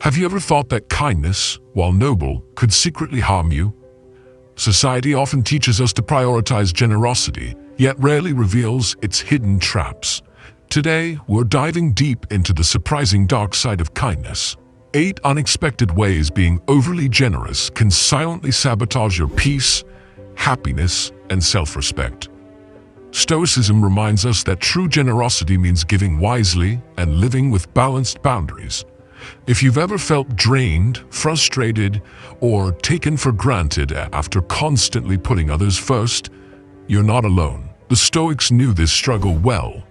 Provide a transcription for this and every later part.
Have you ever thought that kindness, while noble, could secretly harm you? Society often teaches us to prioritize generosity, yet rarely reveals its hidden traps. Today, we're diving deep into the surprising dark side of kindness. 8 unexpected ways being overly generous can silently sabotage your peace, happiness, and self-respect. Stoicism reminds us that true generosity means giving wisely and living with balanced boundaries. If you've ever felt drained, frustrated, or taken for granted after constantly putting others first, you're not alone. The Stoics knew this struggle well,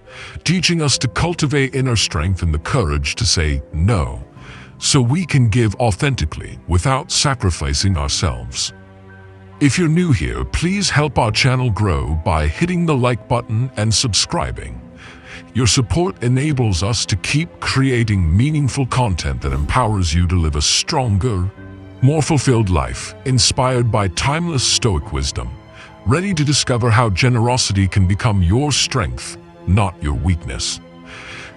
teaching us to cultivate inner strength and the courage to say no, so we can give authentically without sacrificing ourselves. If you're new here, please help our channel grow by hitting the like button and subscribing. Your support enables us to keep creating meaningful content that empowers you to live a stronger, more fulfilled life, inspired by timeless Stoic wisdom, ready to discover how generosity can become your strength, not your weakness.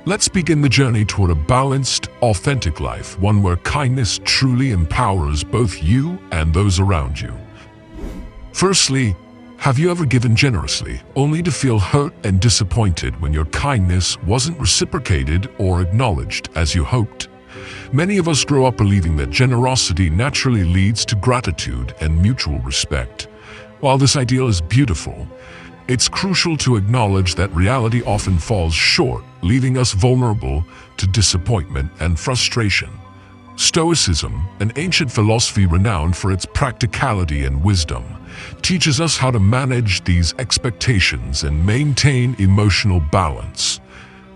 Let's begin the journey toward a balanced, authentic life, one where kindness truly empowers both you and those around you. Firstly, have you ever given generously, only to feel hurt and disappointed when your kindness wasn't reciprocated or acknowledged as you hoped? Many of us grow up believing that generosity naturally leads to gratitude and mutual respect. While this ideal is beautiful, it's crucial to acknowledge that reality often falls short, leaving us vulnerable to disappointment and frustration. Stoicism, an ancient philosophy renowned for its practicality and wisdom, teaches us how to manage these expectations and maintain emotional balance.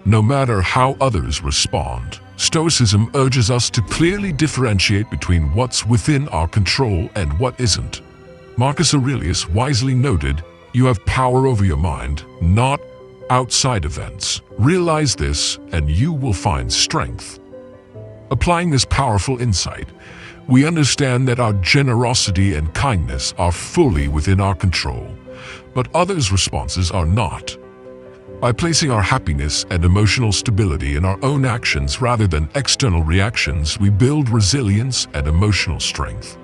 No matter how others respond, Stoicism urges us to clearly differentiate between what's within our control and what isn't. Marcus Aurelius wisely noted, "You have power over your mind, not outside events. Realize this, and you will find strength." Applying this powerful insight, we understand that our generosity and kindness are fully within our control, but others' responses are not. By placing our happiness and emotional stability in our own actions rather than external reactions, we build resilience and emotional strength.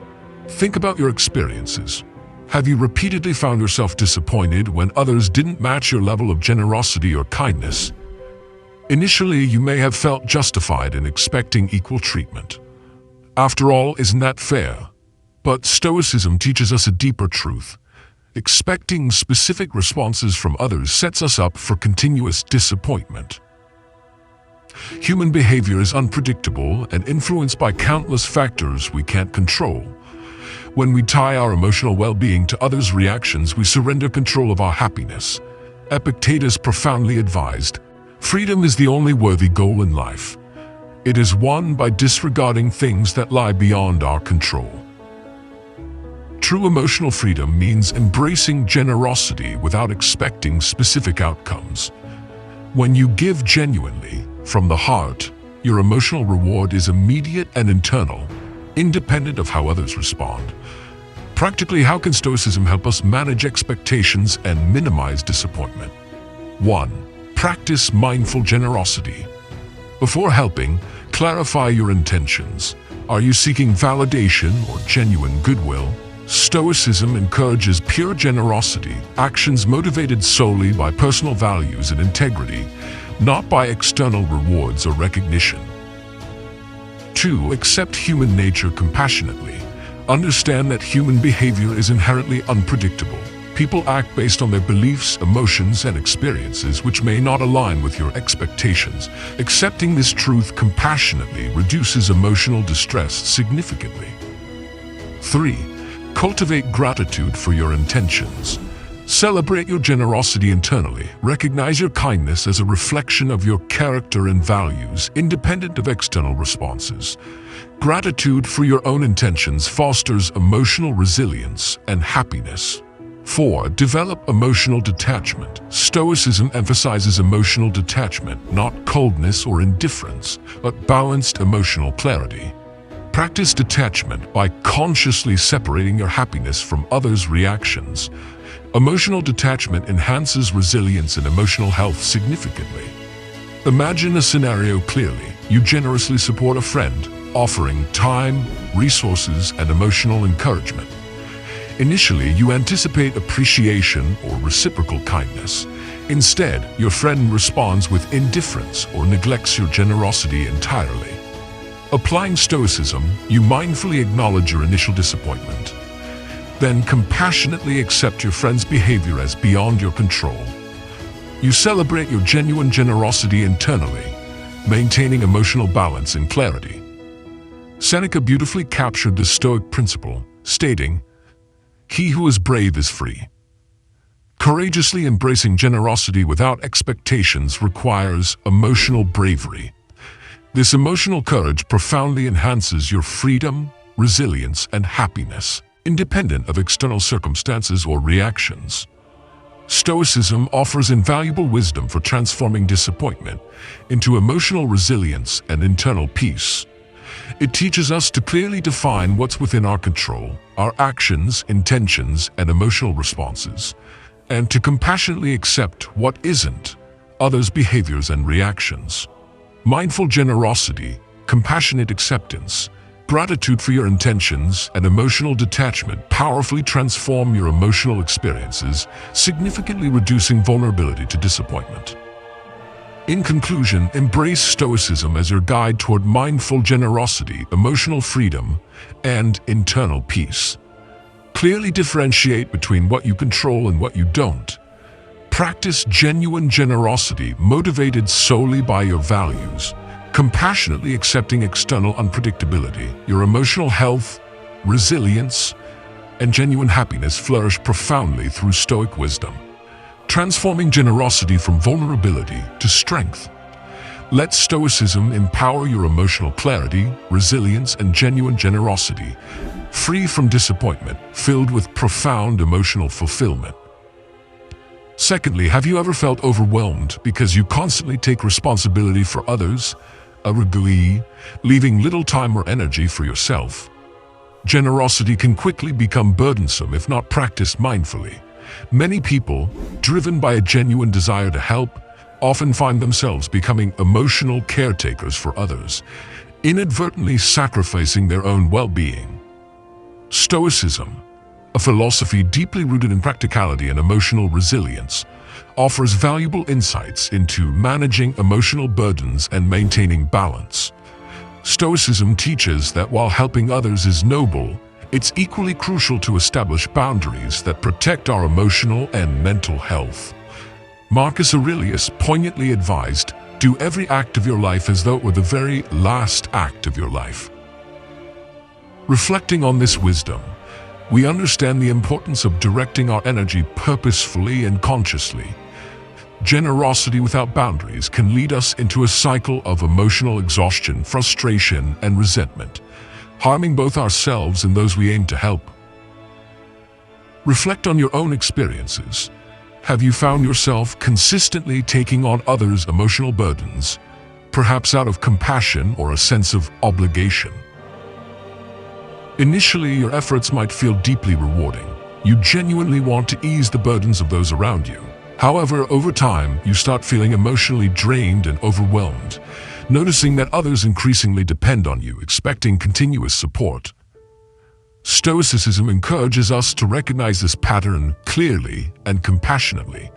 Think about your experiences. Have you repeatedly found yourself disappointed when others didn't match your level of generosity or kindness? Initially, you may have felt justified in expecting equal treatment. After all, isn't that fair? But Stoicism teaches us a deeper truth. Expecting specific responses from others sets us up for continuous disappointment. Human behavior is unpredictable and influenced by countless factors we can't control. When we tie our emotional well-being to others' reactions, we surrender control of our happiness. Epictetus profoundly advised, "Freedom is the only worthy goal in life. It is won by disregarding things that lie beyond our control." True emotional freedom means embracing generosity without expecting specific outcomes. When you give genuinely, from the heart, your emotional reward is immediate and internal, independent of how others respond. Practically, how can Stoicism help us manage expectations and minimize disappointment? 1. Practice mindful generosity. Before helping, clarify your intentions. Are you seeking validation or genuine goodwill? Stoicism encourages pure generosity, actions motivated solely by personal values and integrity, not by external rewards or recognition. 2. Accept human nature compassionately. Understand that human behavior is inherently unpredictable. People act based on their beliefs, emotions, and experiences which may not align with your expectations. Accepting this truth compassionately reduces emotional distress significantly. 3. Cultivate gratitude for your intentions. Celebrate your generosity internally. Recognize your kindness as a reflection of your character and values, independent of external responses. Gratitude for your own intentions fosters emotional resilience and happiness. 4. Develop emotional detachment. Stoicism emphasizes emotional detachment, not coldness or indifference, but balanced emotional clarity. Practice detachment by consciously separating your happiness from others' reactions. Emotional detachment enhances resilience and emotional health significantly. Imagine a scenario clearly. You generously support a friend, offering time, resources, and emotional encouragement. Initially, you anticipate appreciation or reciprocal kindness. Instead, your friend responds with indifference or neglects your generosity entirely. Applying Stoicism, you mindfully acknowledge your initial disappointment. Then compassionately accept your friend's behavior as beyond your control. You celebrate your genuine generosity internally, maintaining emotional balance and clarity. Seneca beautifully captured this Stoic principle, stating, "He who is brave is free." Courageously embracing generosity without expectations requires emotional bravery. This emotional courage profoundly enhances your freedom, resilience, and happiness, independent of external circumstances or reactions. Stoicism offers invaluable wisdom for transforming disappointment into emotional resilience and internal peace. It teaches us to clearly define what's within our control, our actions, intentions, and emotional responses, and to compassionately accept what isn't, others' behaviors and reactions. Mindful generosity, compassionate acceptance, gratitude for your intentions, and emotional detachment powerfully transform your emotional experiences, significantly reducing vulnerability to disappointment. In conclusion, embrace Stoicism as your guide toward mindful generosity, emotional freedom, and internal peace. Clearly differentiate between what you control and what you don't. Practice genuine generosity motivated solely by your values, compassionately accepting external unpredictability. Your emotional health, resilience, and genuine happiness flourish profoundly through Stoic wisdom, transforming generosity from vulnerability to strength. Let Stoicism empower your emotional clarity, resilience, and genuine generosity, free from disappointment, filled with profound emotional fulfillment. Secondly, have you ever felt overwhelmed because you constantly take responsibility for others, leaving little time or energy for yourself? Generosity can quickly become burdensome if not practiced mindfully. Many people, driven by a genuine desire to help, often find themselves becoming emotional caretakers for others, inadvertently sacrificing their own well-being. Stoicism, a philosophy deeply rooted in practicality and emotional resilience, offers valuable insights into managing emotional burdens and maintaining balance. Stoicism teaches that while helping others is noble, it's equally crucial to establish boundaries that protect our emotional and mental health. Marcus Aurelius poignantly advised, "Do every act of your life as though it were the very last act of your life." Reflecting on this wisdom, we understand the importance of directing our energy purposefully and consciously. Generosity without boundaries can lead us into a cycle of emotional exhaustion, frustration, and resentment, harming both ourselves and those we aim to help. Reflect on your own experiences. Have you found yourself consistently taking on others' emotional burdens, perhaps out of compassion or a sense of obligation? Initially, your efforts might feel deeply rewarding. You genuinely want to ease the burdens of those around you. However, over time, you start feeling emotionally drained and overwhelmed, noticing that others increasingly depend on you, expecting continuous support. Stoicism encourages us to recognize this pattern clearly and compassionately.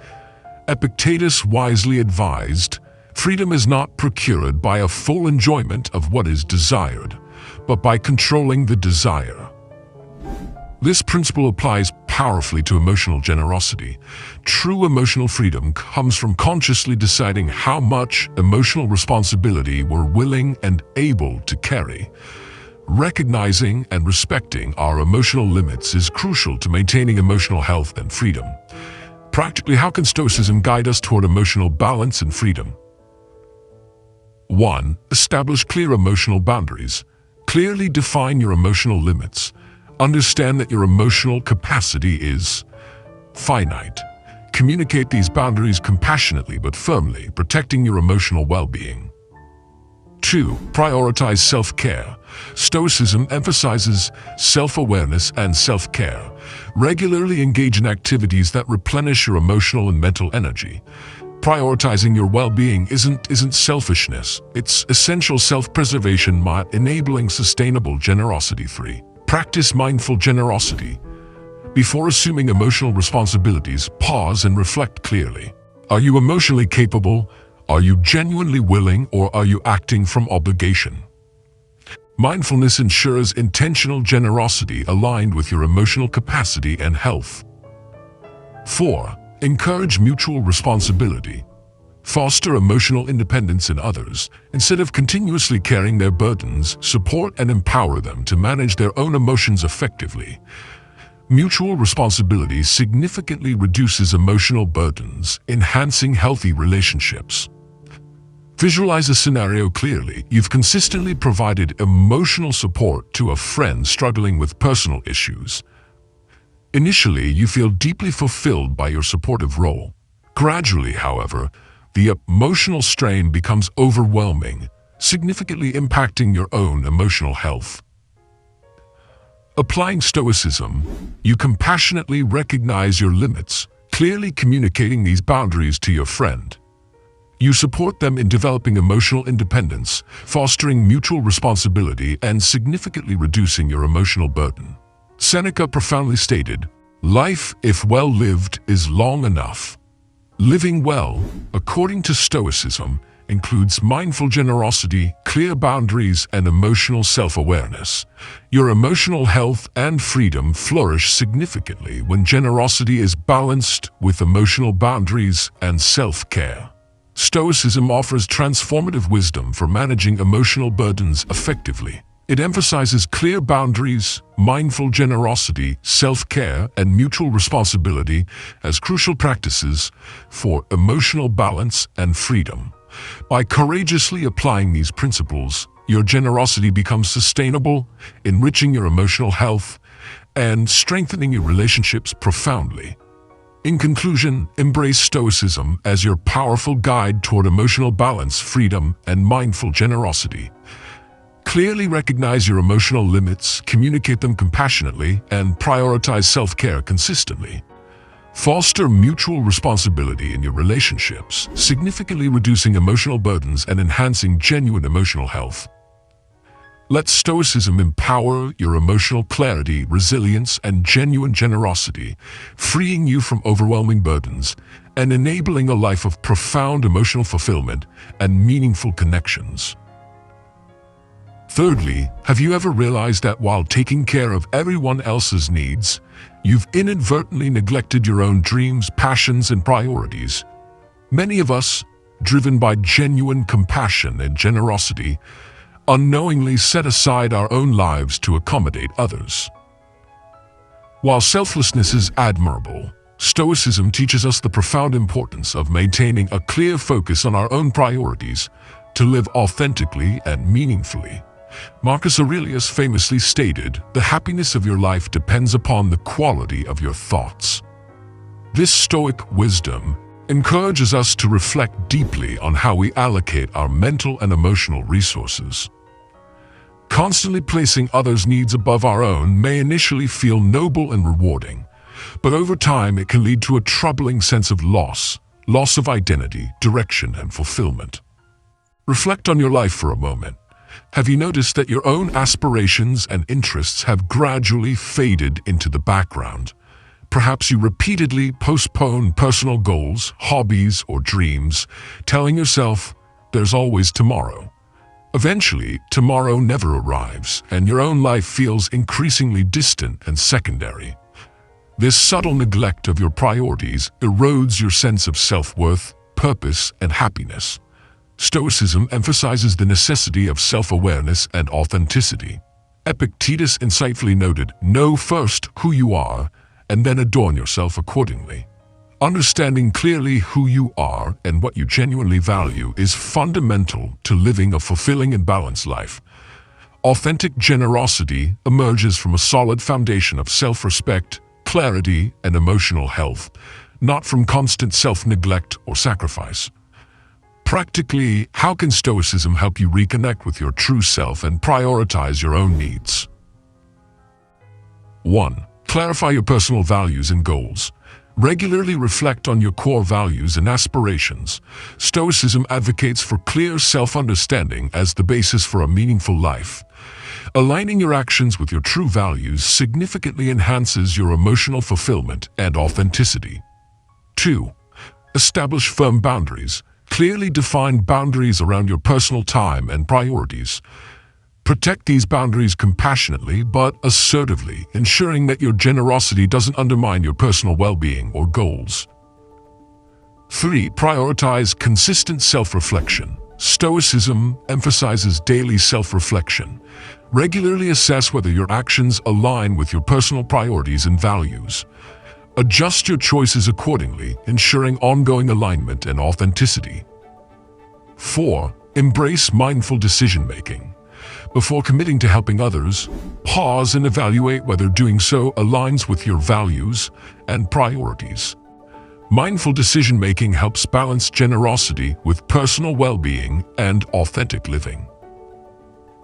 Epictetus wisely advised, "Freedom is not procured by a full enjoyment of what is desired, but by controlling the desire." This principle applies powerfully to emotional generosity. True emotional freedom comes from consciously deciding how much emotional responsibility we're willing and able to carry. Recognizing and respecting our emotional limits is crucial to maintaining emotional health and freedom. Practically, how can Stoicism guide us toward emotional balance and freedom? 1. Establish clear emotional boundaries. Clearly define your emotional limits. Understand that your emotional capacity is finite. Communicate these boundaries compassionately but firmly, protecting your emotional well-being. 2. Prioritize self-care. Stoicism emphasizes self-awareness and self-care. Regularly engage in activities that replenish your emotional and mental energy. Prioritizing your well-being isn't selfishness. It's essential self-preservation enabling sustainable generosity. 3. Practice mindful generosity. Before assuming emotional responsibilities, pause and reflect clearly. Are you emotionally capable? Are you genuinely willing, or are you acting from obligation? Mindfulness ensures intentional generosity aligned with your emotional capacity and health. 4. Encourage mutual responsibility. Foster emotional independence in others. Instead of continuously carrying their burdens, support and empower them to manage their own emotions effectively. Mutual responsibility significantly reduces emotional burdens, enhancing healthy relationships. Visualize a scenario clearly. You've consistently provided emotional support to a friend struggling with personal issues. Initially, you feel deeply fulfilled by your supportive role. Gradually, however, the emotional strain becomes overwhelming, significantly impacting your own emotional health. Applying Stoicism, you compassionately recognize your limits, clearly communicating these boundaries to your friend. You support them in developing emotional independence, fostering mutual responsibility, and significantly reducing your emotional burden. Seneca profoundly stated, "Life, if well lived, is long enough." Living well, according to Stoicism, includes mindful generosity, clear boundaries, and emotional self-awareness. Your emotional health and freedom flourish significantly when generosity is balanced with emotional boundaries and self-care. Stoicism offers transformative wisdom for managing emotional burdens effectively. It emphasizes clear boundaries, mindful generosity, self-care, and mutual responsibility as crucial practices for emotional balance and freedom. By courageously applying these principles, your generosity becomes sustainable, enriching your emotional health, and strengthening your relationships profoundly. In conclusion, embrace Stoicism as your powerful guide toward emotional balance, freedom, and mindful generosity. Clearly recognize your emotional limits, communicate them compassionately, and prioritize self-care consistently. Foster mutual responsibility in your relationships, significantly reducing emotional burdens and enhancing genuine emotional health. Let Stoicism empower your emotional clarity, resilience, and genuine generosity, freeing you from overwhelming burdens and enabling a life of profound emotional fulfillment and meaningful connections. Thirdly, have you ever realized that while taking care of everyone else's needs, you've inadvertently neglected your own dreams, passions, and priorities? Many of us, driven by genuine compassion and generosity, unknowingly set aside our own lives to accommodate others. While selflessness is admirable, Stoicism teaches us the profound importance of maintaining a clear focus on our own priorities to live authentically and meaningfully. Marcus Aurelius famously stated, "The happiness of your life depends upon the quality of your thoughts." This Stoic wisdom encourages us to reflect deeply on how we allocate our mental and emotional resources. Constantly placing others' needs above our own may initially feel noble and rewarding, but over time it can lead to a troubling sense of loss of identity, direction, and fulfillment. Reflect on your life for a moment. Have you noticed that your own aspirations and interests have gradually faded into the background? Perhaps you repeatedly postpone personal goals, hobbies, or dreams, telling yourself, "There's always tomorrow." Eventually, tomorrow never arrives, and your own life feels increasingly distant and secondary. This subtle neglect of your priorities erodes your sense of self-worth, purpose, and happiness. Stoicism emphasizes the necessity of self-awareness and authenticity. Epictetus insightfully noted, "Know first who you are, and then adorn yourself accordingly." Understanding clearly who you are and what you genuinely value is fundamental to living a fulfilling and balanced life. Authentic generosity emerges from a solid foundation of self-respect, clarity, and emotional health, not from constant self-neglect or sacrifice. Practically, how can Stoicism help you reconnect with your true self and prioritize your own needs? 1. Clarify your personal values and goals. Regularly reflect on your core values and aspirations. Stoicism advocates for clear self-understanding as the basis for a meaningful life. Aligning your actions with your true values significantly enhances your emotional fulfillment and authenticity. 2. Establish firm boundaries. Clearly define boundaries around your personal time and priorities. Protect these boundaries compassionately but assertively, ensuring that your generosity doesn't undermine your personal well-being or goals. 3. Prioritize consistent self-reflection. Stoicism emphasizes daily self-reflection. Regularly assess whether your actions align with your personal priorities and values. Adjust your choices accordingly, ensuring ongoing alignment and authenticity. 4. Embrace mindful decision-making. Before committing to helping others, pause and evaluate whether doing so aligns with your values and priorities. Mindful decision-making helps balance generosity with personal well-being and authentic living.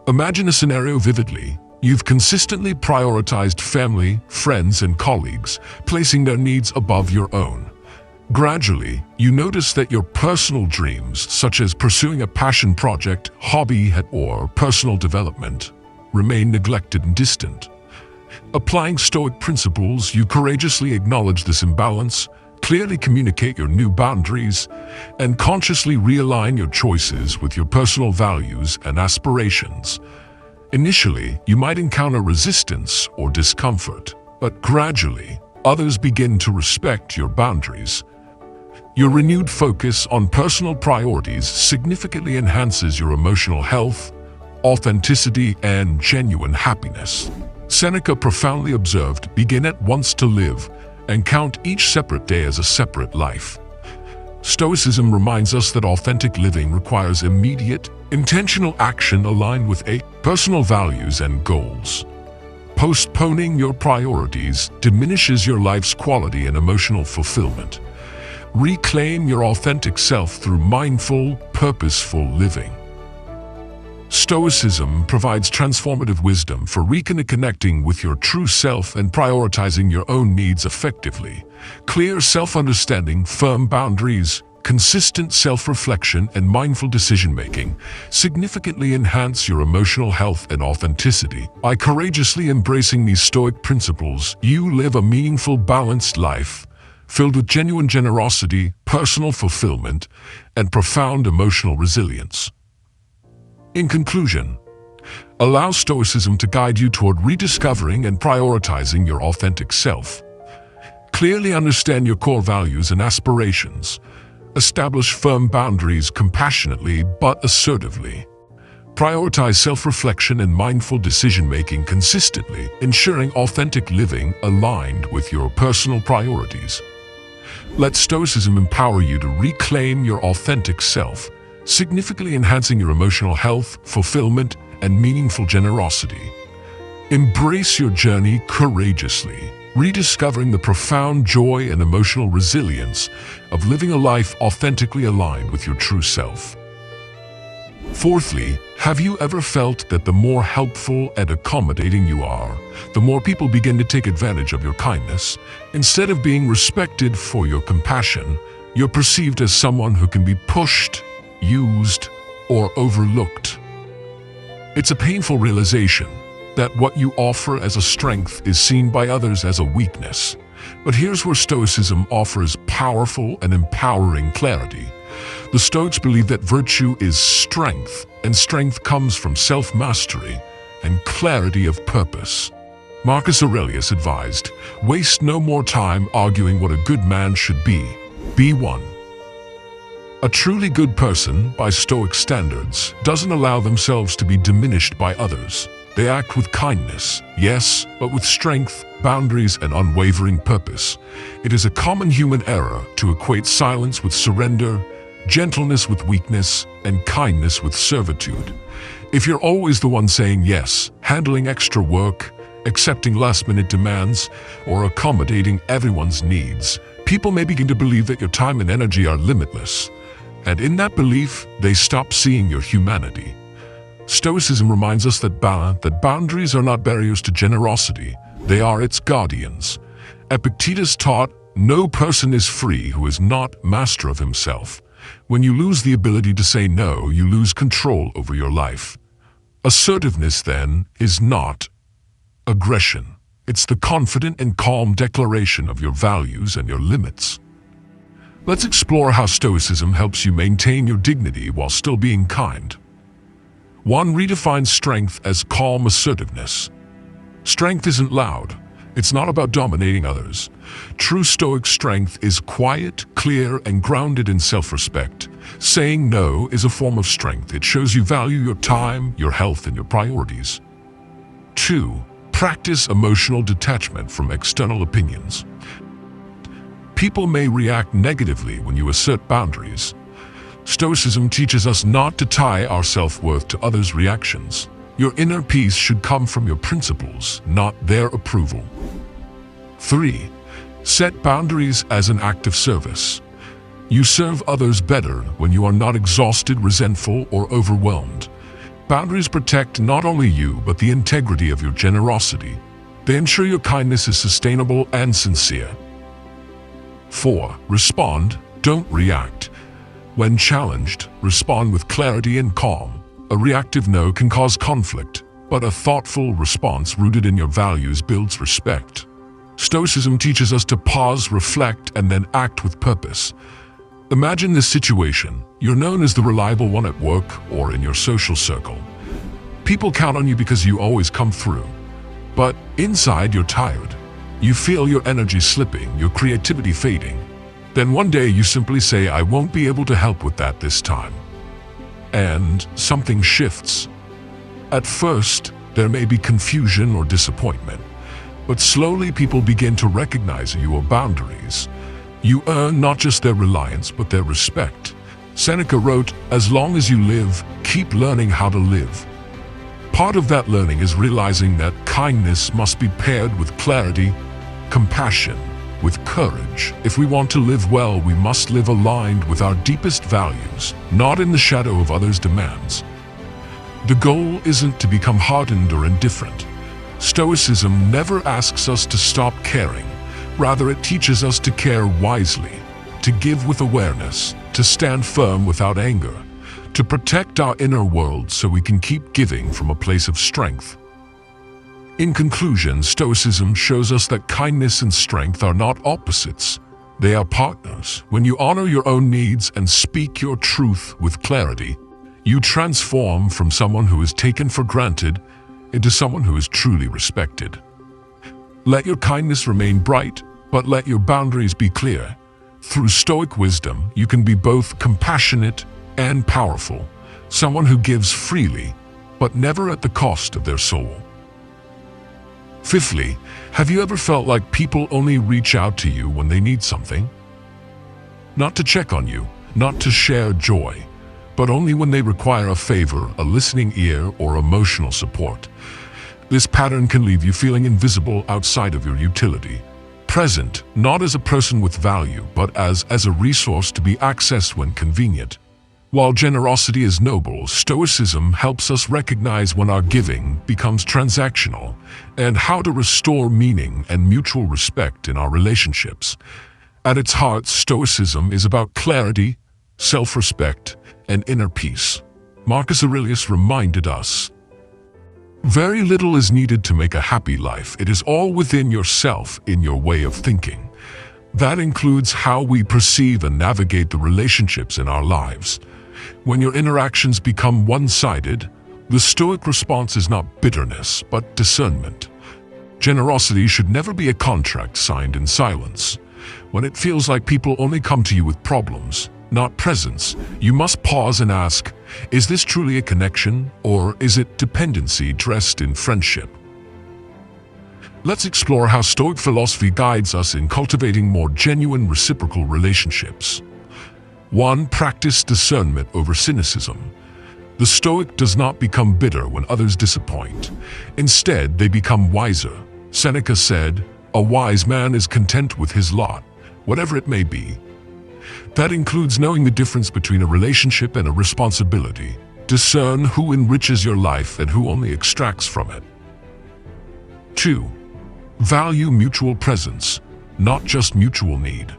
Imagine a scenario vividly. You've consistently prioritized family, friends, and colleagues, placing their needs above your own. Gradually, you notice that your personal dreams, such as pursuing a passion project, hobby, or personal development, remain neglected and distant. Applying Stoic principles, you courageously acknowledge this imbalance, clearly communicate your new boundaries, and consciously realign your choices with your personal values and aspirations. Initially, you might encounter resistance or discomfort, but gradually, others begin to respect your boundaries. Your renewed focus on personal priorities significantly enhances your emotional health, authenticity, and genuine happiness. Seneca profoundly observed, "Begin at once to live, and count each separate day as a separate life." Stoicism reminds us that authentic living requires immediate, intentional action aligned with personal values and goals. Postponing your priorities diminishes your life's quality and emotional fulfillment. Reclaim your authentic self through mindful, purposeful living. Stoicism provides transformative wisdom for reconnecting with your true self and prioritizing your own needs effectively. Clear self-understanding, firm boundaries, consistent self-reflection, and mindful decision-making significantly enhance your emotional health and authenticity. By courageously embracing these Stoic principles, you live a meaningful, balanced life, filled with genuine generosity, personal fulfillment, and profound emotional resilience. In conclusion, allow Stoicism to guide you toward rediscovering and prioritizing your authentic self. Clearly understand your core values and aspirations. Establish firm boundaries compassionately but assertively. Prioritize self-reflection and mindful decision-making consistently, ensuring authentic living aligned with your personal priorities. Let Stoicism empower you to reclaim your authentic self, significantly enhancing your emotional health, fulfillment, and meaningful generosity. Embrace your journey courageously, rediscovering the profound joy and emotional resilience of living a life authentically aligned with your true self. Fourthly, have you ever felt that the more helpful and accommodating you are, the more people begin to take advantage of your kindness? Instead of being respected for your compassion, you're perceived as someone who can be pushed, used, or overlooked. It's a painful realization that what you offer as a strength is seen by others as a weakness. But here's where Stoicism offers powerful and empowering clarity. The Stoics believe that virtue is strength, and strength comes from self-mastery and clarity of purpose. Marcus Aurelius advised, "Waste no more time arguing what a good man should be. Be one." A truly good person, by Stoic standards, doesn't allow themselves to be diminished by others. They act with kindness, yes, but with strength, boundaries, and unwavering purpose. It is a common human error to equate silence with surrender, gentleness with weakness, and kindness with servitude. If you're always the one saying yes, handling extra work, accepting last-minute demands, or accommodating everyone's needs, people may begin to believe that your time and energy are limitless. And in that belief, they stop seeing your humanity. Stoicism reminds us that boundaries are not barriers to generosity, they are its guardians. Epictetus taught, No person is free who is not master of himself. When you lose the ability to say no, you lose control over your life. Assertiveness, then, is not aggression. It's the confident and calm declaration of your values and your limits. Let's explore how Stoicism helps you maintain your dignity while still being kind. 1. Redefine strength as calm assertiveness. Strength isn't loud. It's not about dominating others. True Stoic strength is quiet, clear, and grounded in self-respect. Saying no is a form of strength. It shows you value your time, your health, and your priorities. 2. Practice emotional detachment from external opinions. People may react negatively when you assert boundaries. Stoicism teaches us not to tie our self-worth to others' reactions. Your inner peace should come from your principles, not their approval. 3. Set boundaries as an act of service. You serve others better when you are not exhausted, resentful, or overwhelmed. Boundaries protect not only you, but the integrity of your generosity. They ensure your kindness is sustainable and sincere. 4. Respond, don't react. When challenged, respond with clarity and calm. A reactive no can cause conflict, but a thoughtful response rooted in your values builds respect. Stoicism teaches us to pause, reflect, and then act with purpose. Imagine this situation. You're known as the reliable one at work or in your social circle. People count on you because you always come through. But inside, you're tired. You feel your energy slipping, your creativity fading. Then one day you simply say, "I won't be able to help with that this time." And something shifts. At first, there may be confusion or disappointment, but slowly people begin to recognize your boundaries. You earn not just their reliance, but their respect. Seneca wrote, "As long as you live, keep learning how to live." Part of that learning is realizing that kindness must be paired with clarity, compassion, with courage. If we want to live well, we must live aligned with our deepest values, not in the shadow of others' demands. The goal isn't to become hardened or indifferent. Stoicism never asks us to stop caring. Rather, it teaches us to care wisely, to give with awareness, to stand firm without anger, to protect our inner world so we can keep giving from a place of strength. In conclusion, Stoicism shows us that kindness and strength are not opposites. They are partners. When you honor your own needs and speak your truth with clarity, you transform from someone who is taken for granted into someone who is truly respected. Let your kindness remain bright, but let your boundaries be clear. Through Stoic wisdom, you can be both compassionate and powerful, someone who gives freely, but never at the cost of their soul. Fifthly, have you ever felt like people only reach out to you when they need something? Not to check on you, not to share joy, but only when they require a favor, a listening ear, or emotional support. This pattern can leave you feeling invisible outside of your utility. Present, not as a person with value, but as a resource to be accessed when convenient. While generosity is noble, Stoicism helps us recognize when our giving becomes transactional and how to restore meaning and mutual respect in our relationships. At its heart, Stoicism is about clarity, self-respect, and inner peace. Marcus Aurelius reminded us, "Very little is needed to make a happy life. It is all within yourself, in your way of thinking." That includes how we perceive and navigate the relationships in our lives. When your interactions become one-sided, the Stoic response is not bitterness, but discernment. Generosity should never be a contract signed in silence. When it feels like people only come to you with problems, not presence, you must pause and ask, is this truly a connection, or is it dependency dressed in friendship? Let's explore how Stoic philosophy guides us in cultivating more genuine reciprocal relationships. 1. Practice discernment over cynicism. The Stoic does not become bitter when others disappoint. Instead, they become wiser. Seneca said, "A wise man is content with his lot, whatever it may be." That includes knowing the difference between a relationship and a responsibility. Discern who enriches your life and who only extracts from it. 2. Value mutual presence. not just mutual need.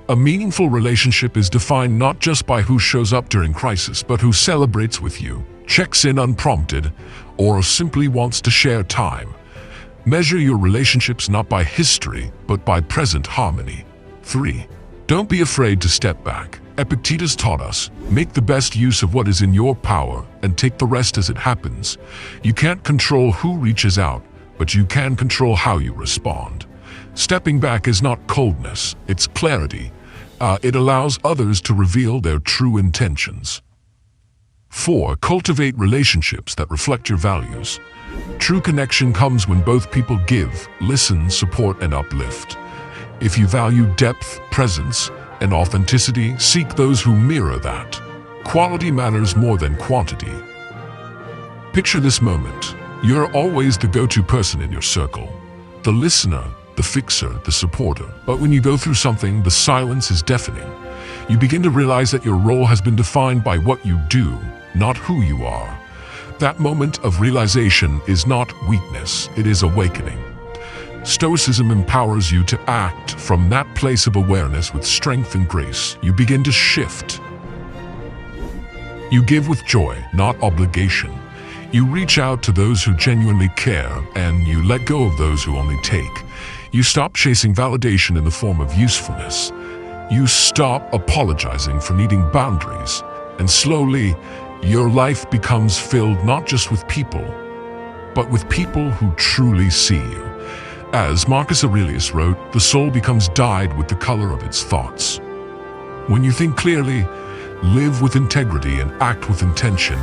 A meaningful relationship is defined not just by who shows up during crisis, but who celebrates with you, checks in unprompted, or simply wants to share time. Measure your relationships not by history, but by present harmony. 3. Don't be afraid to step back. Epictetus taught us, make the best use of what is in your power and take the rest as it happens. You can't control who reaches out, but you can control how you respond. Stepping back is not coldness, it's clarity. It allows others to reveal their true intentions. 4. Cultivate relationships that reflect your values. True connection comes when both people give, listen, support, and uplift. If you value depth, presence, and authenticity, seek those who mirror that. Quality matters more than quantity. Picture this moment. You're always the go-to person in your circle. The listener, the fixer, the supporter. But when you go through something, the silence is deafening. You begin to realize that your role has been defined by what you do, not who you are. That moment of realization is not weakness, it is awakening. Stoicism empowers you to act from that place of awareness with strength and grace. You begin to shift. You give with joy, not obligation. You reach out to those who genuinely care, and you let go of those who only take. You stop chasing validation in the form of usefulness. You stop apologizing for needing boundaries, and slowly, your life becomes filled not just with people, but with people who truly see you. As Marcus Aurelius wrote, the soul becomes dyed with the color of its thoughts. When you think clearly, live with integrity, and act with intention,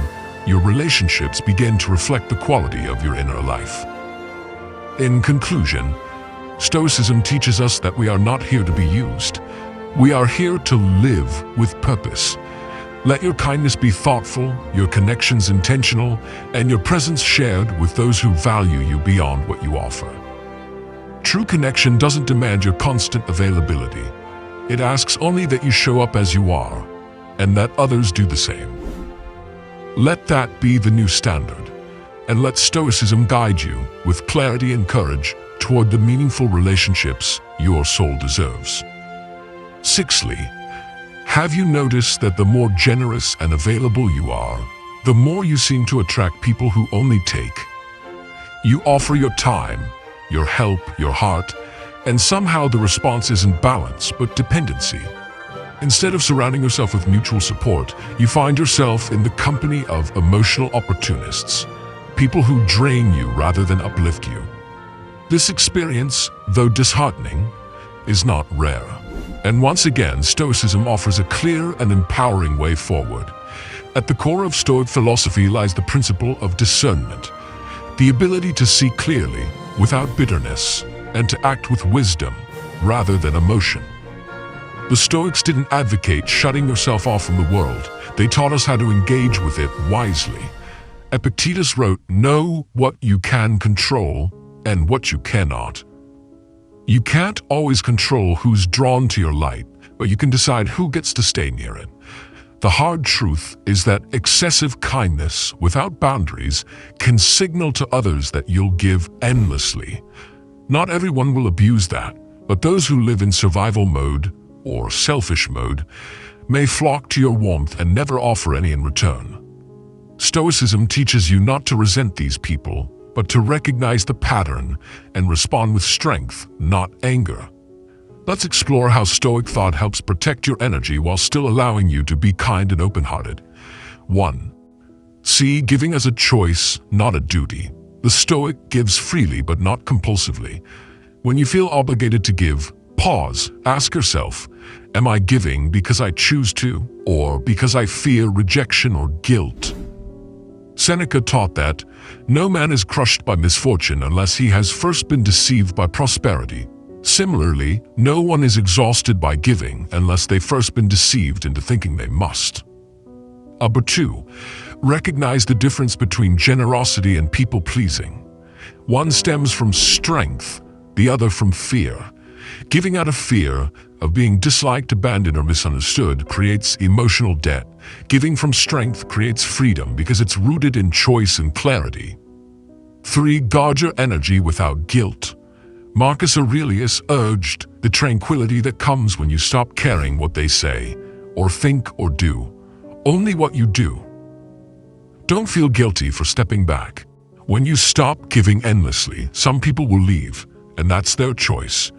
your relationships begin to reflect the quality of your inner life. In conclusion, Stoicism teaches us that we are not here to be used. We are here to live with purpose. Let your kindness be thoughtful, your connections intentional, and your presence shared with those who value you beyond what you offer. True connection doesn't demand your constant availability. It asks only that you show up as you are, and that others do the same. Let that be the new standard, and let Stoicism guide you with clarity and courage toward the meaningful relationships your soul deserves. 6. Have you noticed that the more generous and available you are, the more you seem to attract people who only take? You offer your time, your help, your heart, and somehow the response isn't balance, but dependency. Instead of surrounding yourself with mutual support, you find yourself in the company of emotional opportunists, people who drain you rather than uplift you. This experience, though disheartening, is not rare. And once again, Stoicism offers a clear and empowering way forward. At the core of Stoic philosophy lies the principle of discernment, the ability to see clearly, without bitterness, and to act with wisdom rather than emotion. The Stoics didn't advocate shutting yourself off from the world. They taught us how to engage with it wisely. Epictetus wrote, "Know what you can control and what you cannot." You can't always control who's drawn to your light, but you can decide who gets to stay near it. The hard truth is that excessive kindness without boundaries can signal to others that you'll give endlessly. Not everyone will abuse that, but those who live in survival mode or selfish mode may flock to your warmth and never offer any in return. Stoicism teaches you not to resent these people, but to recognize the pattern and respond with strength, not anger. Let's explore how Stoic thought helps protect your energy while still allowing you to be kind and open-hearted. 1. See giving as a choice, not a duty. The Stoic gives freely but not compulsively. When you feel obligated to give, pause, ask yourself, am I giving because I choose to, or because I fear rejection or guilt? Seneca taught that no man is crushed by misfortune unless he has first been deceived by prosperity. Similarly, no one is exhausted by giving unless they've first been deceived into thinking they must. 2. Recognize the difference between generosity and people-pleasing. One stems from strength, the other from fear. Giving out of fear of being disliked, abandoned, or misunderstood creates emotional debt. Giving from strength creates freedom because it's rooted in choice and clarity. 3. Guard your energy without guilt. Marcus Aurelius urged the tranquility that comes when you stop caring what they say, or think or do, only what you do. Don't feel guilty for stepping back. When you stop giving endlessly, some people will leave, and that's their choice.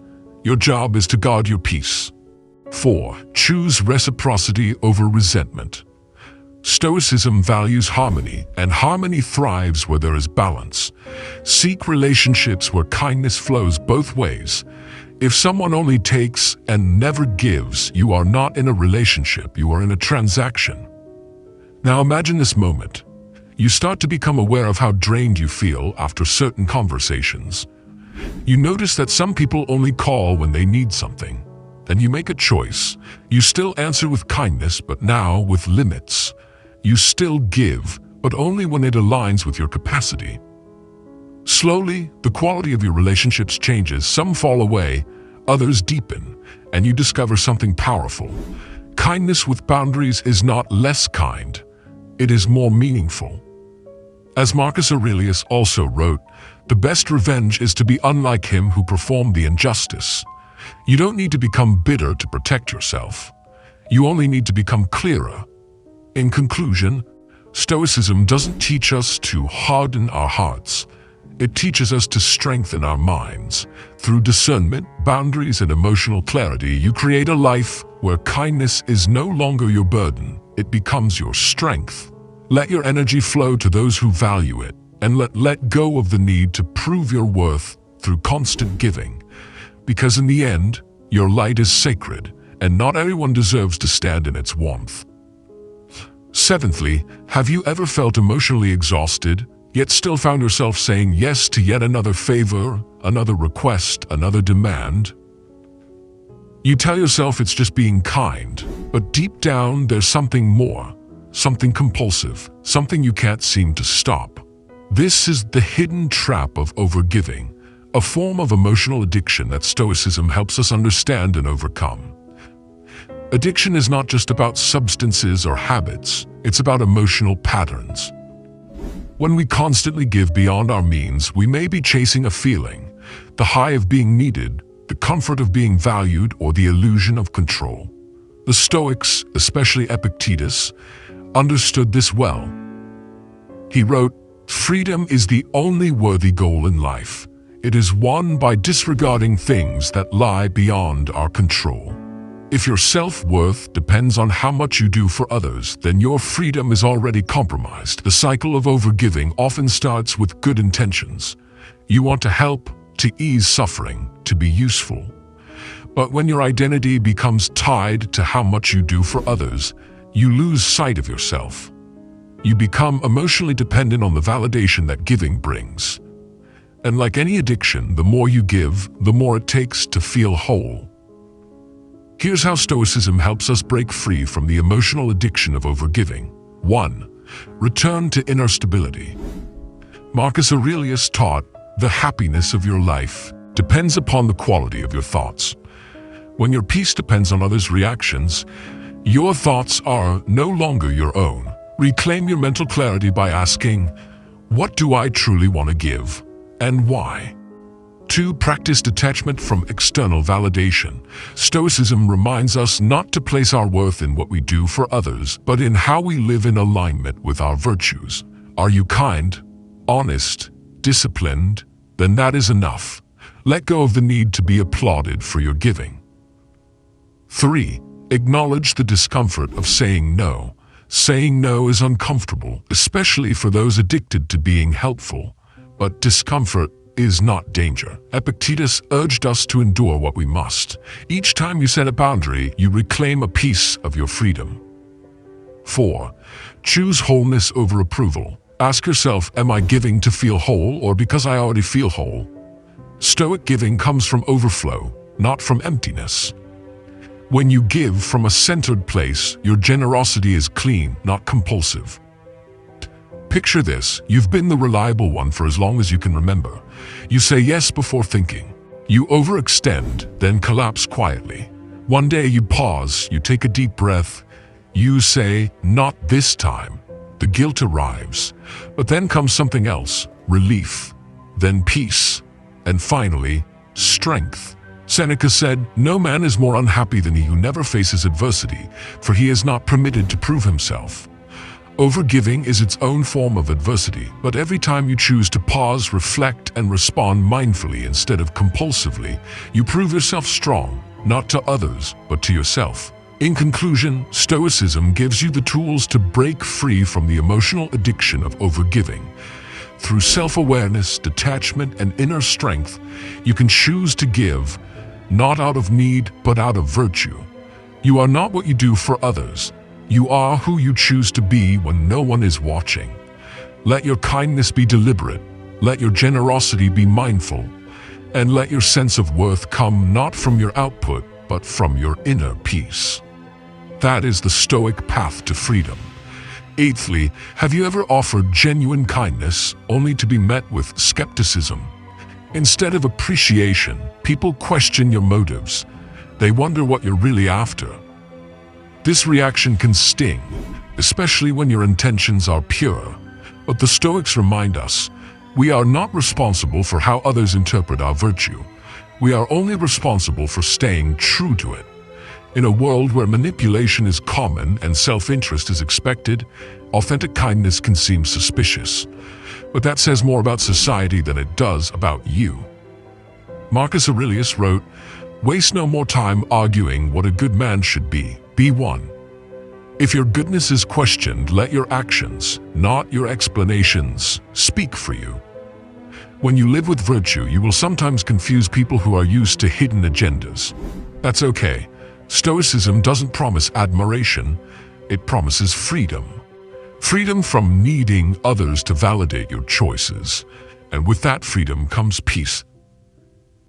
Your job is to guard your peace. 4. Choose reciprocity over resentment. Stoicism values harmony, and harmony thrives where there is balance. Seek relationships where kindness flows both ways. If someone only takes and never gives, you are not in a relationship, you are in a transaction. Now imagine this moment. You start to become aware of how drained you feel after certain conversations. You notice that some people only call when they need something. Then you make a choice. You still answer with kindness, but now with limits. You still give, but only when it aligns with your capacity. Slowly, the quality of your relationships changes. Some fall away, others deepen, and you discover something powerful. Kindness with boundaries is not less kind. It is more meaningful. As Marcus Aurelius also wrote, the best revenge is to be unlike him who performed the injustice. You don't need to become bitter to protect yourself. You only need to become clearer. In conclusion, Stoicism doesn't teach us to harden our hearts. It teaches us to strengthen our minds. Through discernment, boundaries, and emotional clarity, you create a life where kindness is no longer your burden. It becomes your strength. Let your energy flow to those who value it, and let go of the need to prove your worth through constant giving. Because in the end, your light is sacred, and not everyone deserves to stand in its warmth. 7thly, have you ever felt emotionally exhausted, yet still found yourself saying yes to yet another favor, another request, another demand? You tell yourself it's just being kind, but deep down there's something more, something compulsive, something you can't seem to stop. This is the hidden trap of overgiving, a form of emotional addiction that Stoicism helps us understand and overcome. Addiction is not just about substances or habits, it's about emotional patterns. When we constantly give beyond our means, we may be chasing a feeling, the high of being needed, the comfort of being valued, or the illusion of control. The Stoics, especially Epictetus, understood this well. He wrote, "Freedom is the only worthy goal in life. It is won by disregarding things that lie beyond our control." If your self-worth depends on how much you do for others, then your freedom is already compromised. The cycle of overgiving often starts with good intentions. You want to help, to ease suffering, to be useful. But when your identity becomes tied to how much you do for others, you lose sight of yourself. You become emotionally dependent on the validation that giving brings. And like any addiction, the more you give, the more it takes to feel whole. Here's how Stoicism helps us break free from the emotional addiction of overgiving. 1. Return to inner stability. Marcus Aurelius taught, "The happiness of your life depends upon the quality of your thoughts." When your peace depends on others' reactions, your thoughts are no longer your own. Reclaim your mental clarity by asking, what do I truly want to give, and why? 2. Practice detachment from external validation. Stoicism reminds us not to place our worth in what we do for others, but in how we live in alignment with our virtues. Are you kind, honest, disciplined? Then that is enough. Let go of the need to be applauded for your giving. 3. Acknowledge the discomfort of saying no. Saying no is uncomfortable, especially for those addicted to being helpful. But discomfort is not danger. Epictetus urged us to endure what we must. Each time you set a boundary, you reclaim a piece of your freedom. 4. Choose wholeness over approval. Ask yourself, am I giving to feel whole or because I already feel whole? Stoic giving comes from overflow, not from emptiness. When you give from a centered place, your generosity is clean, not compulsive. Picture this, you've been the reliable one for as long as you can remember. You say yes before thinking. You overextend, then collapse quietly. One day you pause, you take a deep breath. You say, not this time. The guilt arrives. But then comes something else, relief, then peace, and finally, strength. Seneca said, "No man is more unhappy than he who never faces adversity, for he is not permitted to prove himself." Overgiving is its own form of adversity, but every time you choose to pause, reflect, and respond mindfully instead of compulsively, you prove yourself strong, not to others, but to yourself. In conclusion, Stoicism gives you the tools to break free from the emotional addiction of overgiving. Through self-awareness, detachment, and inner strength, you can choose to give, not out of need, but out of virtue. You are not what you do for others. You are who you choose to be when no one is watching. Let your kindness be deliberate. Let your generosity be mindful. And let your sense of worth come not from your output, but from your inner peace. That is the Stoic path to freedom. Eighthly, have you ever offered genuine kindness only to be met with skepticism? Instead of appreciation, people question your motives. They wonder what you're really after. This reaction can sting, especially when your intentions are pure. But the Stoics remind us, we are not responsible for how others interpret our virtue. We are only responsible for staying true to it. In a world where manipulation is common and self-interest is expected, authentic kindness can seem suspicious. But that says more about society than it does about you. Marcus Aurelius wrote, "Waste no more time arguing what a good man should be. Be one." If your goodness is questioned, let your actions, not your explanations, speak for you. When you live with virtue, you will sometimes confuse people who are used to hidden agendas. That's okay. Stoicism doesn't promise admiration, it promises freedom. Freedom from needing others to validate your choices. And with that freedom comes peace.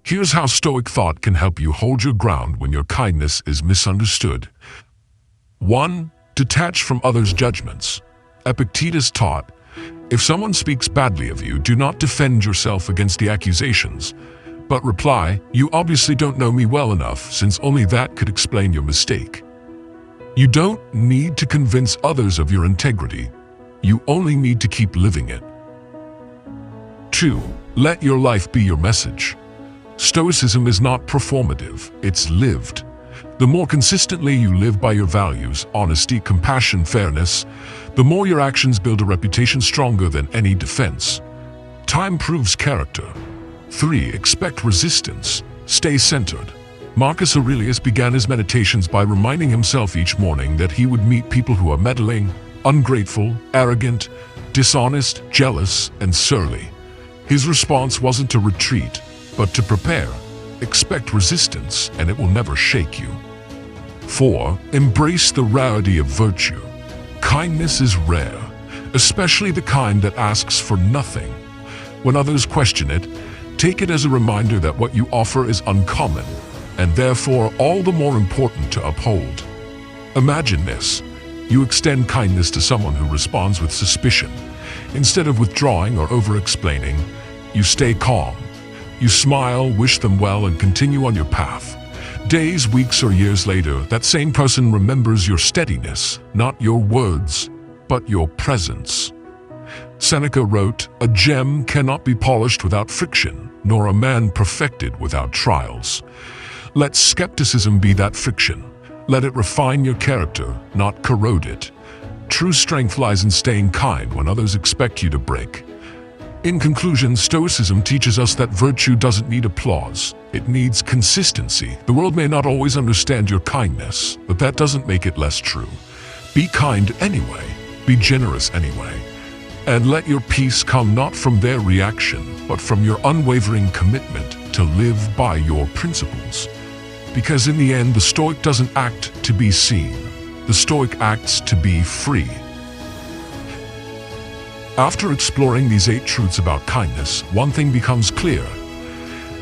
Here's how Stoic thought can help you hold your ground when your kindness is misunderstood. 1. Detach from others' judgments. Epictetus taught, if someone speaks badly of you, do not defend yourself against the accusations, but reply, "You obviously don't know me well enough," since only that could explain your mistake. You don't need to convince others of your integrity. You only need to keep living it. 2. Let your life be your message. Stoicism is not performative, it's lived. The more consistently you live by your values, honesty, compassion, fairness, the more your actions build a reputation stronger than any defense. Time proves character. 3. Expect resistance. Stay centered. Marcus Aurelius began his meditations by reminding himself each morning that he would meet people who are meddling, ungrateful, arrogant, dishonest, jealous, and surly. His response wasn't to retreat, but to prepare. Expect resistance, and it will never shake you. 4. Embrace the rarity of virtue. Kindness is rare, especially the kind that asks for nothing. When others question it, take it as a reminder that what you offer is uncommon, and therefore all the more important to uphold. Imagine this. You extend kindness to someone who responds with suspicion. Instead of withdrawing or over-explaining, you stay calm. You smile, wish them well, and continue on your path. Days, weeks, or years later, that same person remembers your steadiness, not your words, but your presence. Seneca wrote, "A gem cannot be polished without friction, nor a man perfected without trials." Let skepticism be that friction. Let it refine your character, not corrode it. True strength lies in staying kind when others expect you to break. In conclusion, Stoicism teaches us that virtue doesn't need applause. It needs consistency. The world may not always understand your kindness, but that doesn't make it less true. Be kind anyway. Be generous anyway. And let your peace come not from their reaction, but from your unwavering commitment to live by your principles. Because in the end, the Stoic doesn't act to be seen. The Stoic acts to be free. After exploring these 8 truths about kindness, one thing becomes clear.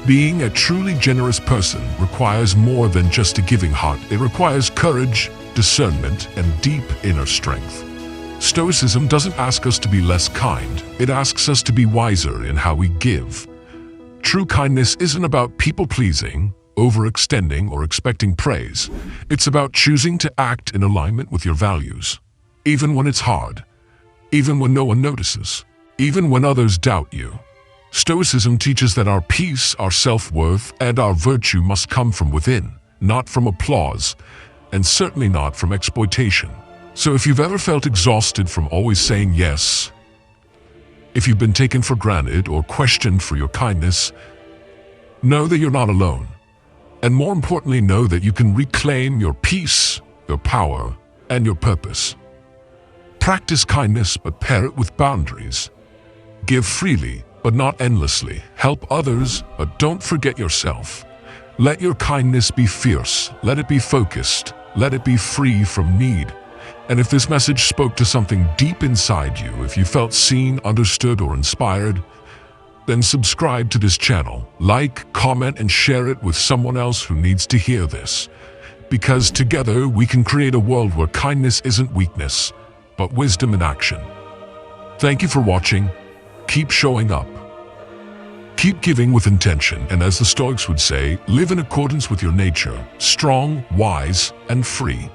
Being a truly generous person requires more than just a giving heart. It requires courage, discernment, and deep inner strength. Stoicism doesn't ask us to be less kind. It asks us to be wiser in how we give. True kindness isn't about people-pleasing, overextending, or expecting praise. It's about choosing to act in alignment with your values, even when it's hard. Even when no one notices, even when others doubt you. Stoicism teaches that our peace, our self-worth, and our virtue must come from within, not from applause, and certainly not from exploitation. So if you've ever felt exhausted from always saying yes, if you've been taken for granted or questioned for your kindness, know that you're not alone. And more importantly, know that you can reclaim your peace, your power, and your purpose. Practice kindness, but pair it with boundaries. Give freely, but not endlessly. Help others, but don't forget yourself. Let your kindness be fierce. Let it be focused. Let it be free from need. And if this message spoke to something deep inside you, if you felt seen, understood, or inspired, then subscribe to this channel. Like, comment, and share it with someone else who needs to hear this. Because together we can create a world where kindness isn't weakness, but wisdom in action. Thank you for watching. Keep showing up. Keep giving with intention, and as the Stoics would say, live in accordance with your nature, strong, wise, and free.